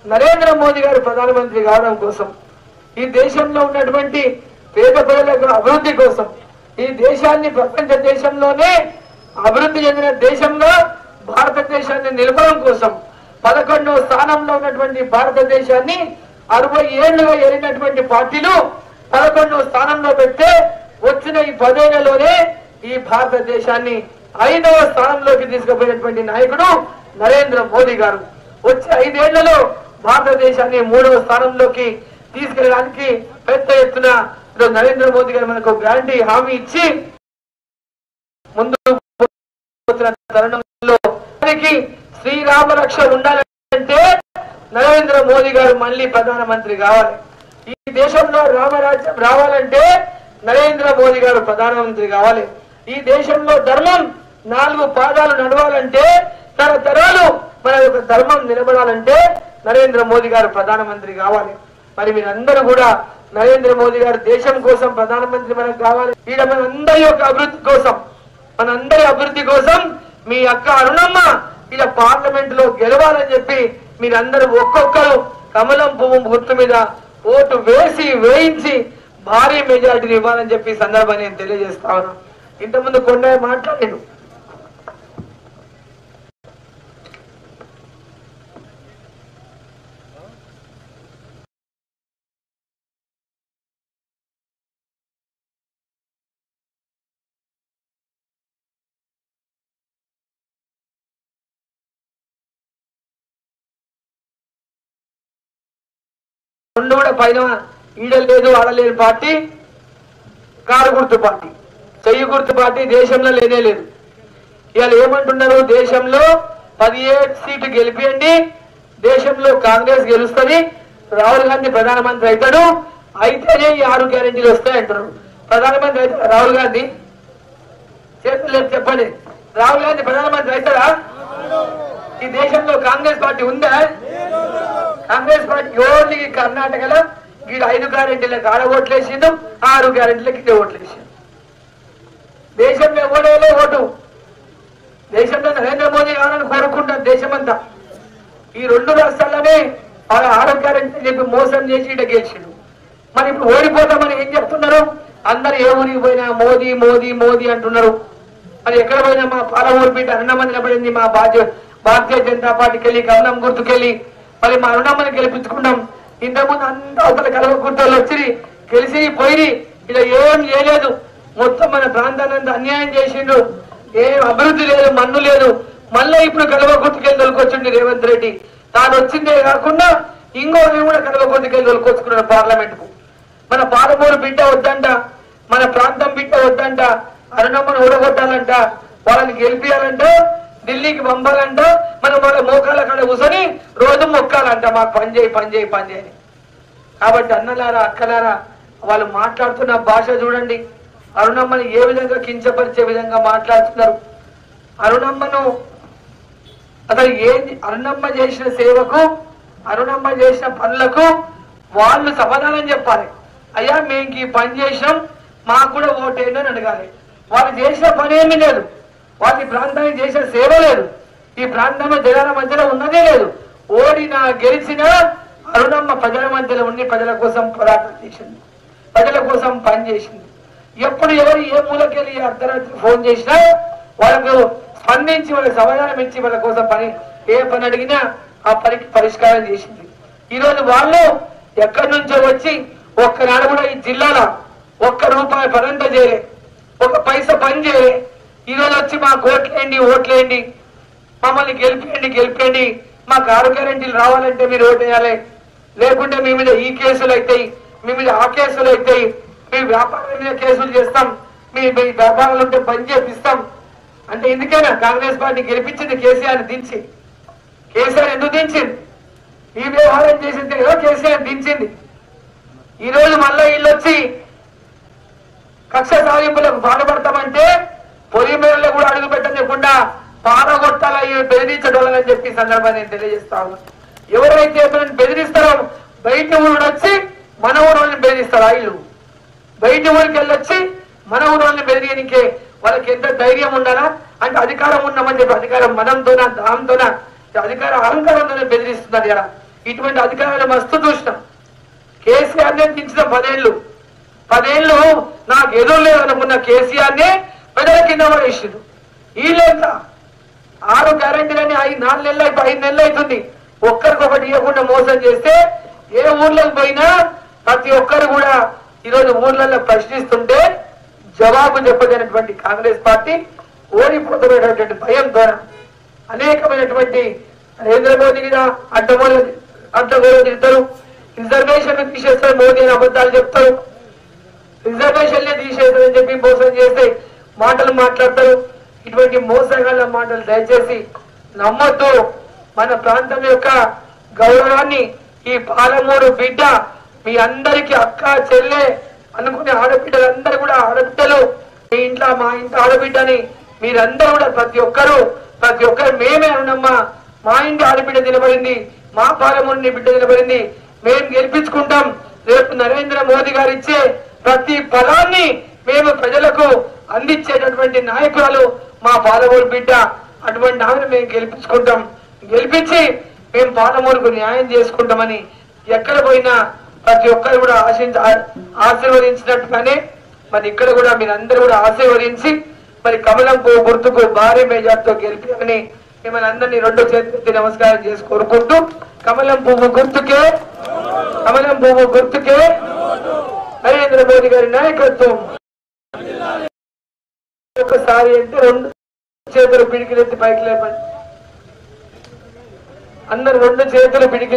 నరేంద్ర మోదీ గారు ప్రధానమంత్రి కావడం కోసం, ఈ దేశంలో ఉన్నటువంటి పేద ప్రజలకు అభివృద్ధి కోసం, ఈ దేశాన్ని ప్రపంచ దేశంలోనే అభివృద్ధి చెందిన దేశంగా భారతదేశాన్ని నిలపడం కోసం 11వ స్థానంలో ఉన్నటువంటి భారతదేశాన్ని 60 ఏళ్లుగా ఏలినటువంటి పార్టీలు 11వ స్థానంలో పెడితే వచ్చిన ఈ 10 ఏళ్లలోనే ఈ భారతదేశాన్ని 5వ స్థానంలోకి తీసుకుపోయినటువంటి నాయకుడు నరేంద్ర మోదీ గారు. వచ్చే 5 ఏళ్లలో భారతదేశాన్ని 3వ స్థానంలోకి తీసుకెళ్ళడానికి పెద్ద ఎత్తున నరేంద్ర మోదీ గారు మనకు గ్యారంటీ హామీ ఇచ్చి ముందు తరుణంలో శ్రీరామ రక్ష ఉండాలంటే నరేంద్ర మోదీ గారు మళ్ళీ ప్రధానమంత్రి కావాలి. ఈ దేశంలో రామరాజ్యం రావాలంటే నరేంద్ర మోదీ గారు ప్రధానమంత్రి కావాలి. ఈ దేశంలో ధర్మం 4 పాదాలు నడవాలంటే, తరతరాలు మన యొక్క ధర్మం నిలబడాలంటే నరేంద్ర మోదీ గారు ప్రధానమంత్రి కావాలి. మరి మీరందరూ కూడా నరేంద్ర మోదీ గారు దేశం కోసం ప్రధానమంత్రి మనకు కావాలి. ఈడ మనందరి యొక్క అభివృద్ధి కోసం, మనందరి అభివృద్ధి కోసం మీ అక్క అరుణమ్మ ఈడ పార్లమెంట్ లో గెలవాలని చెప్పి మీరందరూ ఒక్కొక్కరు కమలం పువ్వు గుర్తు మీద ఓటు వేయించి భారీ మెజార్టీని ఇవ్వాలని చెప్పి సందర్భాన్ని నేను తెలియజేస్తా ఉన్నా. ఇంతకుముందు కొండ మాట్లాడాను. రెండు కూడా పైన ఈడలేదు ఆడలేని పార్టీ కారు గుర్తు పార్టీ, చెయ్యి గుర్తు పార్టీ దేశంలో లేనే లేదు. ఇవాళ ఏమంటున్నారు, దేశంలో 17 సీట్లు గెలిపియండి, దేశంలో కాంగ్రెస్ గెలుస్తుంది, రాహుల్ గాంధీ ప్రధానమంత్రి అవుతాడు, అయితేనే ఈ 6 గ్యారెంటీలు వస్తాయి అంటున్నారు. ప్రధానమంత్రి అవుతాడు రాహుల్ గాంధీ? చేతులు లేదు చెప్పండి. రాహుల్ గాంధీ ప్రధానమంత్రి అవుతాడా? ఈ దేశంలో కాంగ్రెస్ పార్టీ ఉందా? కాంగ్రెస్ పార్టీ ఓన్లీ కర్ణాటకలో వీడు 5 గ్యారెంటీలకు ఆడ ఓట్లేసిండు, 6 గ్యారెంటీలకు ఇదే ఓట్లేసిండు. దేశంలో ఎవడేలే ఓటు. దేశంలో నరేంద్ర మోదీ కావాలని కోరుకుంటారు దేశమంతా. ఈ 2 రాష్ట్రాల్లోనే 6 గ్యారెంటీ చెప్పి మోసం చేసి ఇట గెలిచిండు. మరి ఇప్పుడు ఓడిపోతామని ఏం చెప్తున్నారు? అందరు ఏ ఊరికి పోయినా మోదీ మోదీ మోదీ అంటున్నారు. మరి ఎక్కడ పోయినా మా పాలమూరు పీట అరుణమ్మ నిలబడింది, మా భారతీయ జనతా పార్టీకి వెళ్ళి కమలం గుర్తుకెళ్ళి మరి మా అరుణమ్మని గెలిపించుకున్నాం. ఇంతకుముందు అంతా ఒకరు కలవకుంటూ వచ్చి గెలిచి పోయి ఇలా ఏం చేయలేదు. మొత్తం మన ప్రాంతాన్ని అన్యాయం చేసిండు. ఏం అభివృద్ధి లేదు, మన్ను లేదు. మళ్ళీ ఇప్పుడు కలవకుర్తికెళ్ళి తొలుకొచ్చిండు రేవంత్ రెడ్డి. తాను వచ్చిందే కాకుండా ఇంకో కూడా కలవకుర్తికెళ్ళి తొలుకొచ్చుకున్నాడు పార్లమెంట్ కు. మన పాలమూరు బిడ్డ వద్దంట, మన ప్రాంతం బిడ్డ వద్దంట, అరుణమ్మను ఊడగొట్టాలంట, వాళ్ళని గెలిపియాలంట, ఢిల్లీకి పంపాలంట, మనం వాళ్ళ మోకాల కాడ కూర్చొని రోజు మొక్కాలంట, మాకు పని చేయి పని చేయి పని చేయని. కాబట్టి అన్నలారా అక్కలారా వాళ్ళు మాట్లాడుతున్న భాష చూడండి. అరుణమ్మని ఏ విధంగా కించపరిచే విధంగా మాట్లాడుతున్నారు. అరుణమ్మను అసలు అరుణమ్మ చేసిన సేవకు, అరుణమ్మ చేసిన పనులకు వాళ్ళు సమాధానం చెప్పాలి. అయ్యా మేము ఈ పని చేసినాం, మాకు కూడా ఓటేయండి అని అడగాలి. వాళ్ళు చేసిన పని ఏమీ లేదు, వాళ్ళు ఈ ప్రాంతానికి చేసిన సేవ లేదు, ఈ ప్రాంతంలో జనాల మధ్యలో ఉన్నదే లేదు. ఓడినా గెలిచినా అరుణమ్మ ప్రజల మధ్యలో ఉండి ప్రజల కోసం పోరాటం చేసింది, ప్రజల కోసం పని చేసింది. ఎప్పుడు ఎవరు ఏ మూలకెళ్ళి అర్ధరాత్రి ఫోన్ చేసినా వాళ్ళకు స్పందించి వాళ్ళకి సమాధానం ఇచ్చి వాళ్ళ కోసం ఏ పని అడిగినా ఆ పనికి పరిష్కారం చేసింది. ఈరోజు వాళ్ళు ఎక్కడి నుంచో వచ్చి ఒక్కనాడు కూడా ఈ జిల్లాలో ₹1 పనంత చేయలే, 1 పైసా పని చేయలే. ఈరోజు వచ్చి మాకు ఓట్లేయండి, మమ్మల్ని గెలిపేయండి, మాకు 6 గ్యారెంటీలు రావాలంటే మీరు ఓటేయాలి, లేకుంటే మీ మీద ఈ కేసులు అవుతాయి, మీ మీద ఆ కేసులు అవుతాయి, మీ వ్యాపారాల మీద కేసులు చేస్తాం, మీ వ్యాపారాలు ఉంటే పని చేపిస్తాం అంటే ఎందుకైనా కాంగ్రెస్ పార్టీ గెలిపించింది కేసీఆర్ దించి. కేసీఆర్ ఎందుకు దించింది? ఈ వ్యవహారం చేసింది కదా కేసీఆర్ దించింది. ఈ రోజు మళ్ళీ వీళ్ళు వచ్చి కక్ష సాధింపులకు బాధపడతామంటే పొలి మేరలో కూడా అడుగు పెట్టకుండా పారగొట్టాలి బెదిరించడాలని చెప్పి సందర్భాన్ని నేను తెలియజేస్తా ఉన్నా. ఎవరైతే బెదిరిస్తారో బయట ఊరు వచ్చి మన ఊరోళ్ళని బెదిరిస్తారు. వీళ్ళు బయట ఊరికి వెళ్ళొచ్చి మన ఊరోళ్ళని బెదిరియనికే వాళ్ళకి ఎంత ధైర్యం ఉండాలా అంటే అధికారం ఉన్నామని చెప్పి అధికారం మనంతోనా దాంతోనా అధికార అహంకారంతోనే బెదిరిస్తున్నారు. ఇలా ఇటువంటి అధికారులు మస్తు చూసినాం. కేసీఆర్ నే దించిన 10 ఏళ్ళు నాకు ఎదురు లేదనుకున్న కేసీఆర్ నే ప్రజల కింద పడేసిండు. వీళ్ళంతా 6 గ్యారెంటీలని 4 నెలలు 5 నెలలు అవుతుంది ఒక్కరికొకటి ఇవ్వకుండా మోసం చేస్తే ఏ ఊర్లకు పోయినా ప్రతి ఒక్కరు కూడా ఈరోజు ఊర్లలో ప్రశ్నిస్తుంటే జవాబు చెప్పదైనటువంటి కాంగ్రెస్ పార్టీ ఓడిపోతున్నటువంటి భయంతో అనేకమైనటువంటి నరేంద్ర మోదీ మీద అడ్డగోలు తిడతారు. రిజర్వేషన్ తీసేస్తారు, మోదీ అని అబద్ధాలు చెప్తారు. రిజర్వేషన్ తీసేస్తారని చెప్పి మోసం చేస్తే మాటలు మాట్లాడతారు. ఇటువంటి మోసగాళ్ళ మాటలు దయచేసి నమ్మొద్దు. మన ప్రాంతం యొక్క గౌరవాన్ని ఈ పాలమూరు బిడ్డ మీ అందరికీ అక్క చెల్లె అనుకునే ఆడబిడ్డలందరూ కూడా ఆడబిడ్డలు, మీ ఇంట్లో మా ఇంట్లో ఆడబిడ్డని మీరందరూ కూడా ప్రతి ఒక్కరు మేమే అనునమ్మా, మా ఇంటి ఆడబిడ్డ నిలబడింది, మా పాలమూరుని బిడ్డ నిలబడింది, మేము గెలిపించుకుంటాం. రేపు నరేంద్ర మోదీ గారు ఇచ్చే ప్రతి ఫలాన్ని మేము ప్రజలకు అందించేటటువంటి నాయకురాలు మా పాలమూరు బిడ్డ. అటువంటి ఆమెను మేము గెలిపించుకుంటాం. గెలిపించి మేము పాలమూరుకు న్యాయం చేసుకుంటామని ఎక్కడ పోయినా ప్రతి ఒక్కరు కూడా ఆశీర్వదించినట్టుగానే మరి ఇక్కడ కూడా మీరందరూ కూడా ఆశీర్వదించి మరి కమలం పువ్వు గుర్తుకు భారీ మెజార్టీతో గెలిపామని మిమ్మల్ని అందరినీ 2 చేతులెత్తి నమస్కారం చేసి కోరుకుంటూ కమలం పువ్వు గుర్తుకే నరేంద్ర మోదీ గారి నాయకత్వం. ఒకసారి అంటే 2 చేతులు పిడికిలెత్తి పైకి లేపండి. అందరు 2 చేతులు పిడికి